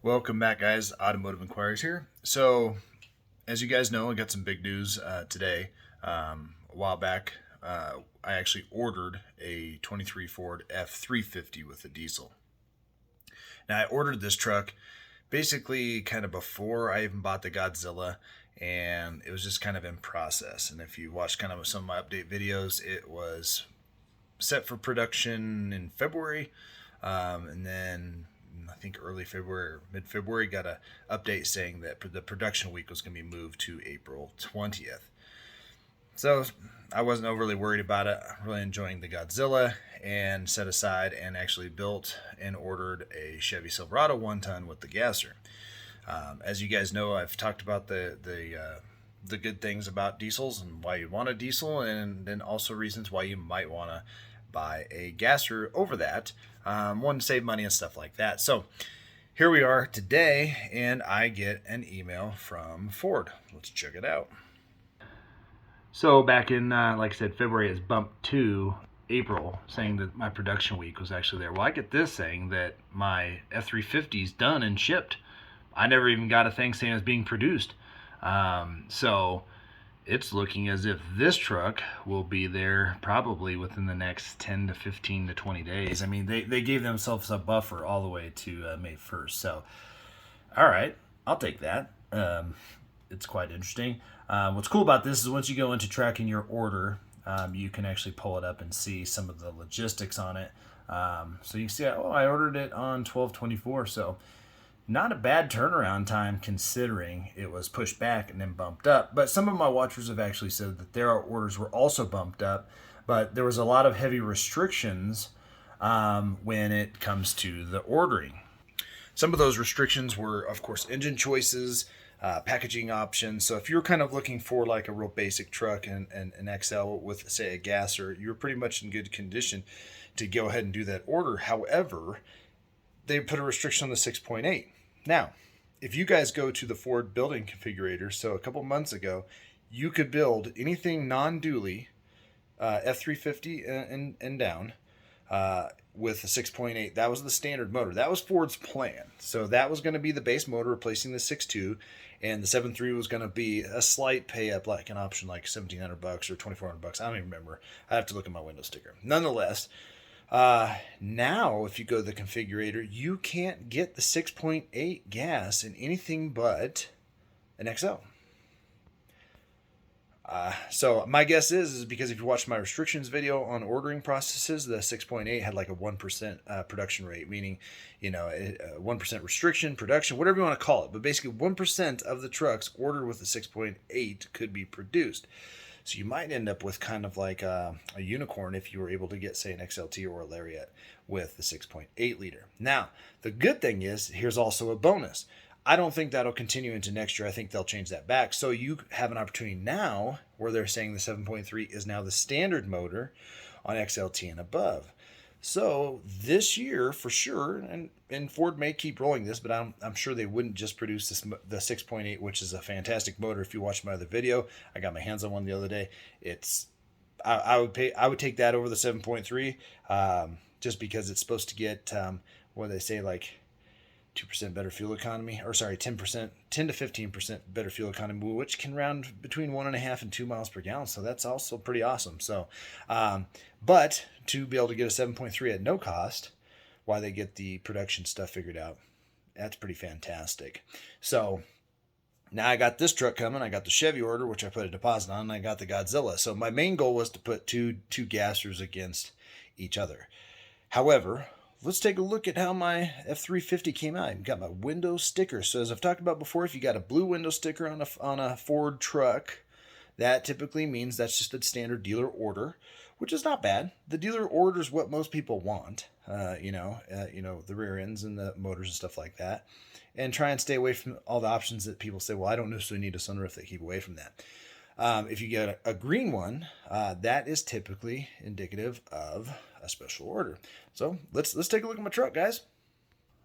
Welcome back, guys. Automotive Inquiries here. So, as you guys know, I got some big news today. A while back, I actually ordered a 23 Ford F-350 with a diesel. Now, I ordered this truck basically kind of before I even bought the Godzilla, and it was just kind of in process. And if you watched kind of some of my update videos, it was set for production in February, and then I think early February or mid-February got an update saying that the production week was going to be moved to April 20th. So I wasn't overly worried about it. I'm really enjoying the Godzilla, and set aside and actually built and ordered a Chevy Silverado 1-ton with the gasser. As you guys know, I've talked about the good things about diesels and why you want a diesel, and then also reasons why you might want to buy a gasser over that. One, to save money and stuff like that. So here we are today, and I get an email from Ford. Let's check it out. So back in, like I said, February, it's bumped to April, saying that my production week was actually there. Well, I get this saying that my F-350 is done and shipped. I never even got a thing saying it was being produced. So it's looking as if this truck will be there probably within the next 10 to 15 to 20 days. I mean, they gave themselves a buffer all the way to May 1st. So, all right, I'll take that. It's quite interesting. What's cool about this is once you go into tracking your order, you can actually pull it up and see some of the logistics on it. So you can see, oh, I ordered it on 12/24, so not a bad turnaround time considering it was pushed back and then bumped up. But some of my watchers have actually said that their orders were also bumped up, but there was a lot of heavy restrictions when it comes to the ordering. Some of those restrictions were, of course, engine choices, packaging options. So if you're kind of looking for like a real basic truck and an XL with, say, a gasser, you're pretty much in good condition to go ahead and do that order. However, they put a restriction on the 6.8. Now, if you guys go to the Ford building configurator, so a couple months ago, you could build anything non-dually F-350 and down with a 6.8. That was the standard motor. That was Ford's plan. So that was going to be the base motor replacing the 6.2, and the 7.3 was going to be a slight pay up, like an option like $1,700 or $2,400. I don't even remember. I have to look at my window sticker. Nonetheless, now if you go to the configurator, you can't get the 6.8 gas in anything but an XL. So my guess is because if you watch my restrictions video on ordering processes, the 6.8 had like a 1% production rate, meaning, 1% restriction, production, whatever you want to call it. But basically 1% of the trucks ordered with the 6.8 could be produced. So you might end up with kind of like a unicorn if you were able to get, say, an XLT or a Lariat with the 6.8 liter. Now, the good thing is, here's also a bonus. I don't think that'll continue into next year. I think they'll change that back. So you have an opportunity now where they're saying the 7.3 is now the standard motor on XLT and above. So this year, for sure, and Ford may keep rolling this, but I'm sure they wouldn't just produce the 6.8, which is a fantastic motor. If you watch my other video, I got my hands on one the other day. I would take that over the 7.3, just because it's supposed to get what do they say, like 2% better fuel economy, or sorry, 10 to 15% better fuel economy, which can round between 1.5 and 2 miles per gallon. So that's also pretty awesome. So, but to be able to get a 7.3 at no cost while they get the production stuff figured out, that's pretty fantastic. So now I got this truck coming. I got the Chevy order, which I put a deposit on, and I got the Godzilla. So my main goal was to put two gassers against each other. However, let's take a look at how my F-350 came out. I've got my window sticker. So as I've talked about before, if you got a blue window sticker on a Ford truck, that typically means that's just a standard dealer order, which is not bad. The dealer order is what most people want, the rear ends and the motors and stuff like that, and try and stay away from all the options that people say, well, I don't necessarily need a sunroof. They keep away from that. If you get a green one, that is typically indicative of a special order. So let's take a look at my truck, guys.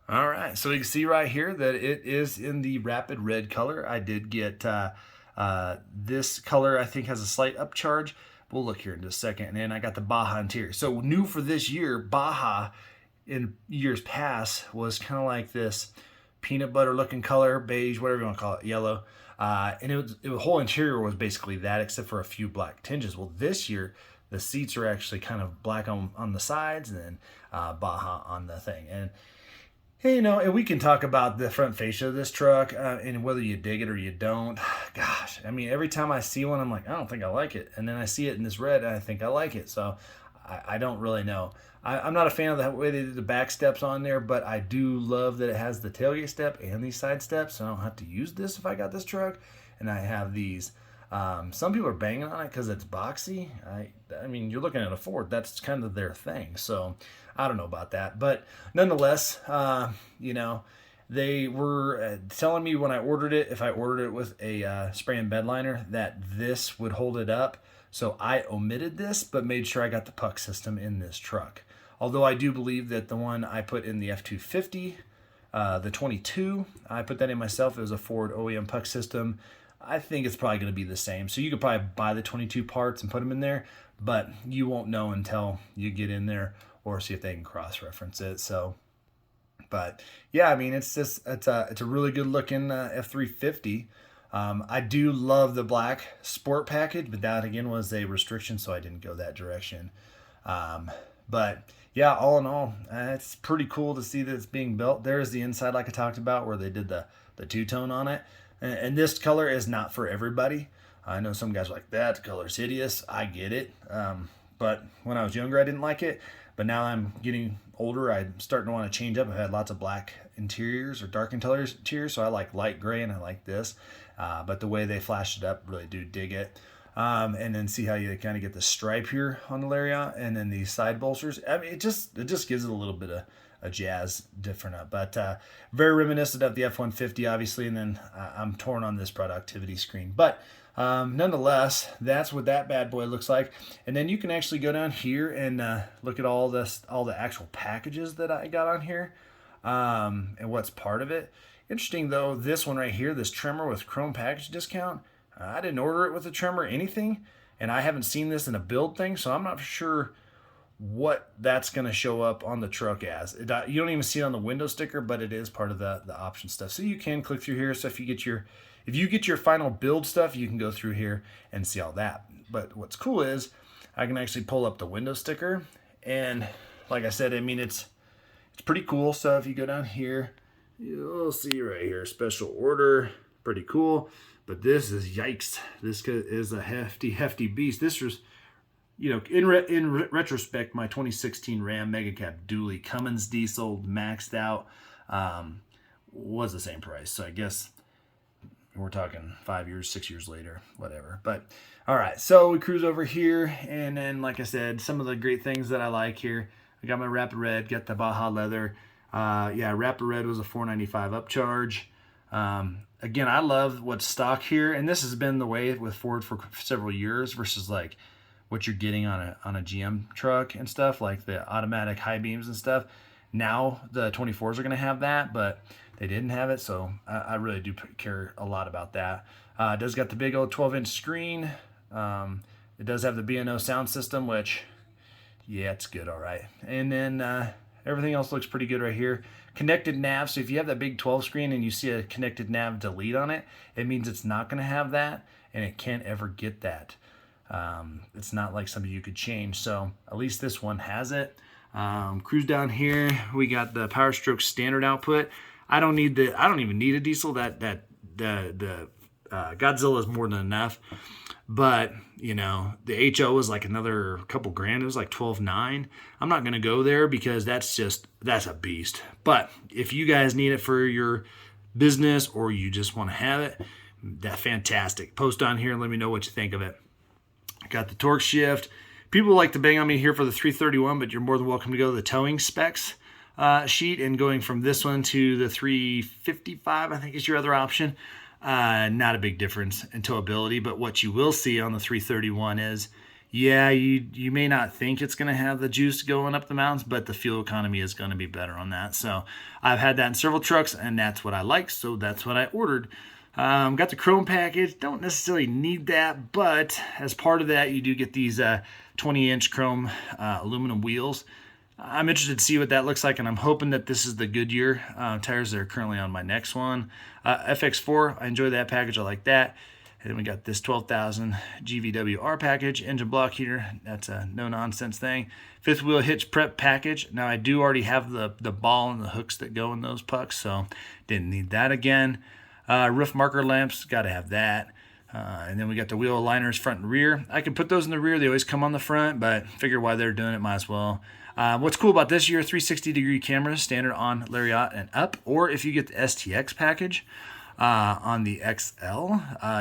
All right, so you can see right here that it is in the rapid red color. I did get this color, I think, has a slight upcharge. We'll look here in just a second. And then I got the Baja interior. So new for this year, Baja in years past was kind of like this peanut butter looking color, beige, whatever you want to call it, yellow. And the whole interior was basically that, except for a few black tinges. Well, this year the seats are actually kind of black on the sides, and then Baja on the thing. And hey, and we can talk about the front fascia of this truck and whether you dig it or you don't. Gosh, I mean, every time I see one, I'm like, I don't think I like it. And then I see it in this red, and I think I like it. So I don't really know. I'm not a fan of the way they did the back steps on there, but I do love that it has the tailgate step and these side steps, so I don't have to use this if I got this truck. And I have these. Some people are banging on it because it's boxy. I mean, you're looking at a Ford. That's kind of their thing. So I don't know about that. But nonetheless, they were telling me when I ordered it, if I ordered it with a spray and bed liner, that this would hold it up. So I omitted this, but made sure I got the puck system in this truck. Although I do believe that the one I put in the F-250, the 22, I put that in myself. It was a Ford OEM puck system. I think it's probably going to be the same. So you could probably buy the 22 parts and put them in there, but you won't know until you get in there or see if they can cross-reference it. So, but yeah, I mean, it's a really good looking F-350. I do love the black sport package, but that again was a restriction, so I didn't go that direction. But yeah, all in all, it's pretty cool to see that it's being built. There's the inside, like I talked about, where they did the two-tone on it. And this color is not for everybody. I know some guys are like, that color's hideous. I get it. But when I was younger, I didn't like it. But now I'm getting older, I'm starting to want to change up. I've had lots of black interiors or dark interiors, so I like light gray and I like this. But the way they flashed it up, really do dig it. And then see how you kind of get the stripe here on the Lariat, and then these side bolsters. I mean, it just gives it a little bit of a jazz different up, but very reminiscent of the F-150, obviously. And then I'm torn on this productivity screen, but nonetheless, that's what that bad boy looks like. And then you can actually go down here and look at all the actual packages that I got on here, and what's part of it. Interesting though, this one right here, this trimmer with chrome package discount. I didn't order it with a trimmer or anything, and I haven't seen this in a build thing, so I'm not sure what that's going to show up on the truck as. You don't even see it on the window sticker, but it is part of the option stuff. So you can click through here. So if you get your final build stuff, you can go through here and see all that. But what's cool is I can actually pull up the window sticker, and like I said, I mean, it's pretty cool. So if you go down here, you'll see right here, special order, pretty cool. But this is, yikes, this is a hefty beast. This was, in retrospect, my 2016 Ram Mega Cab Dually Cummins diesel maxed out was the same price. So I guess we're talking 5 years, 6 years later, whatever. But all right, so we cruise over here, and then like I said, some of the great things that I like here. I got my Rapid Red, got the Baja leather. Yeah, Rapid Red was a $495 upcharge. Again, I love what's stock here, and this has been the way with Ford for several years versus like what you're getting on a GM truck and stuff, like the automatic high beams and stuff. Now the 24s are going to have that, but they didn't have it, so I really do care a lot about that. It does got the big old 12-inch screen. It does have the B&O sound system, which, yeah, it's good, all right. And then everything else looks pretty good right here. Connected nav, so if you have that big 12 screen and you see a connected nav delete on it, it means it's not going to have that, and it can't ever get that. It's not like something you could change, so at least this one has it. Cruise down here, we got the Powerstroke standard output. I don't even need a diesel. The Godzilla is more than enough. But, the HO was like another couple grand. It was like $12,900. I'm not going to go there because that's a beast. But if you guys need it for your business or you just want to have it, that's fantastic. Post on here and let me know what you think of it. I got the Torqueshift. People like to bang on me here for the 331, but you're more than welcome to go to the towing specs sheet, and going from this one to the 355, I think is your other option. Not a big difference in towability, but what you will see on the 331 is, yeah, you may not think it's going to have the juice going up the mountains, but the fuel economy is going to be better on that. So I've had that in several trucks, and that's what I like, so that's what I ordered. Got the chrome package. Don't necessarily need that, but as part of that, you do get these 20-inch chrome aluminum wheels. I'm interested to see what that looks like, and I'm hoping that this is the Goodyear tires that are currently on my next one. FX4, I enjoy that package. I like that. And then we got this 12,000 GVWR package, engine block heater. That's a no-nonsense thing. Fifth wheel hitch prep package. Now, I do already have the ball and the hooks that go in those pucks, so didn't need that again. Roof marker lamps, got to have that. And then we got the wheel aligners front and rear. I can put those in the rear. They always come on the front, but figure while they're doing it, might as well. What's cool about this year, 360-degree cameras, standard on Lariat and up. Or if you get the STX package on the XL,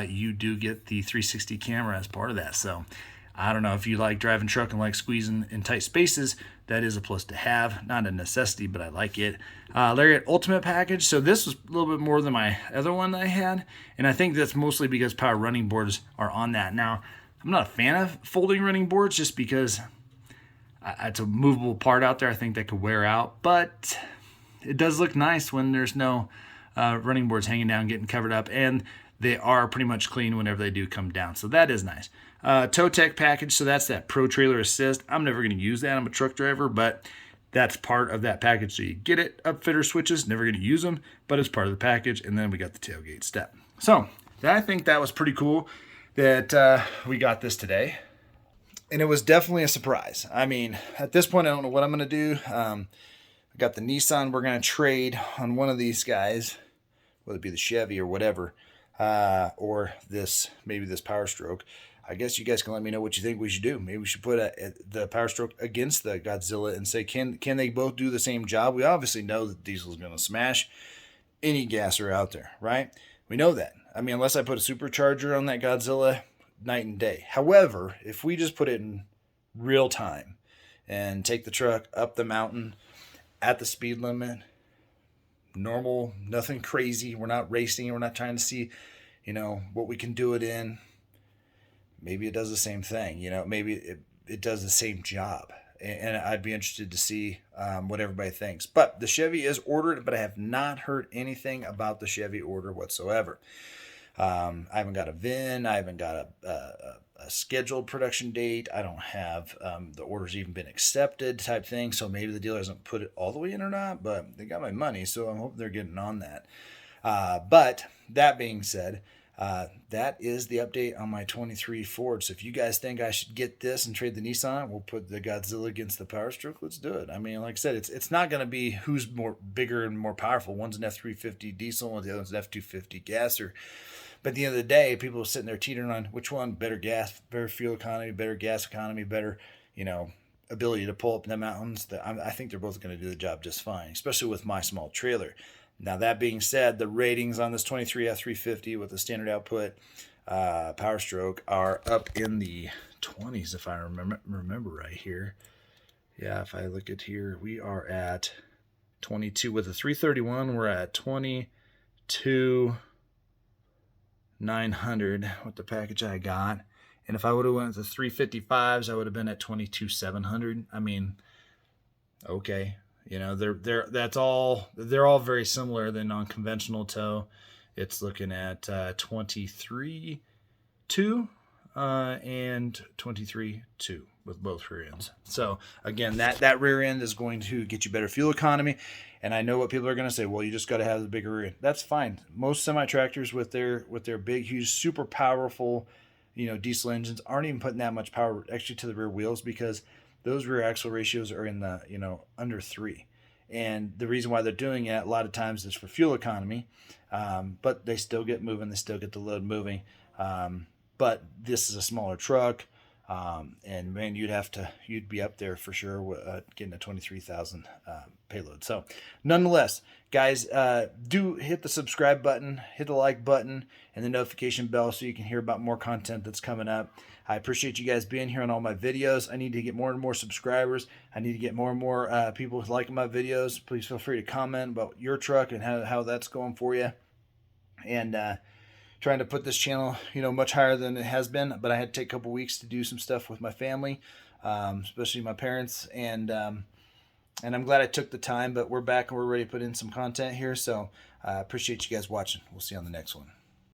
you do get the 360 camera as part of that. So I don't know if you like driving truck and like squeezing in tight spaces, that is a plus to have. Not a necessity, but I like it. Lariat Ultimate package. So this was a little bit more than my other one that I had. And I think that's mostly because power running boards are on that. Now, I'm not a fan of folding running boards just because it's a movable part out there. I think that could wear out. But it does look nice when there's no running boards hanging down, getting covered up. And they are pretty much clean whenever they do come down. So that is nice. Tow Tech package, so that's that Pro Trailer Assist. I'm never going to use that. I'm a truck driver, but that's part of that package. So you get it, upfitter switches, never going to use them, but it's part of the package. And then we got the tailgate step. So I think that was pretty cool that we got this today. And it was definitely a surprise. I mean, at this point, I don't know what I'm going to do. I got the Nissan. We're going to trade on one of these guys, whether it be the Chevy or whatever, or maybe this Powerstroke. I guess you guys can let me know what you think we should do. Maybe we should put the Powerstroke against the Godzilla and say, can they both do the same job? We obviously know that diesel is going to smash any gasser out there, right? We know that. I mean, unless I put a supercharger on that Godzilla, night and day. However, if we just put it in real time and take the truck up the mountain at the speed limit, normal, nothing crazy. We're not racing. We're not trying to see, what we can do it in. Maybe it does the same thing. Maybe it does the same job. And I'd be interested to see what everybody thinks. But the Chevy is ordered, but I have not heard anything about the Chevy order whatsoever. I haven't got a VIN. I haven't got a scheduled production date. I don't have the order's even been accepted type thing. So maybe the dealer hasn't put it all the way in or not, but they got my money. So I'm hoping they're getting on that. But that being said, that is the update on my 23 Ford. So if you guys think I should get this and trade the Nissan, we'll put the Godzilla against the Powerstroke. Let's do it. I mean, like I said, it's not going to be who's bigger and more powerful. One's an F-350 diesel and the other one's an F-250 gasser. But at the end of the day, people are sitting there teetering on which one, better gas, better fuel economy, better gas economy, better, ability to pull up in the mountains. I think they're both going to do the job just fine, especially with my small trailer. Now, that being said, the ratings on this 23 F-350 with the standard output Powerstroke are up in the 20s, if I remember right here. Yeah, if I look at here, we are at 22. With the 331, we're at 22,900 with the package I got. And if I would have went with the 355s, I would have been at 22,700. I mean, okay. They're all very similar. The non-conventional tow, it's looking at 23.2 and 23.2 with both rear ends. So again, that rear end is going to get you better fuel economy. And I know what people are going to say. Well, you just got to have the bigger rear end. That's fine. Most semi tractors with their big, huge, super powerful, diesel engines aren't even putting that much power actually to the rear wheels because those rear axle ratios are in the, under 3. And the reason why they're doing it a lot of times is for fuel economy, but they still get moving. They still get the load moving. But this is a smaller truck. And man, you'd be up there for sure getting a 23,000 payload. So nonetheless, guys, do hit the subscribe button, hit the like button, and the notification bell so you can hear about more content that's coming up. I appreciate you guys being here on all my videos. I need to get more and more subscribers. I need to get more and more people liking my videos. Please feel free to comment about your truck and how that's going for you. And trying to put this channel, much higher than it has been. But I had to take a couple weeks to do some stuff with my family, especially my parents. And I'm glad I took the time. But we're back and we're ready to put in some content here. So I appreciate you guys watching. We'll see you on the next one.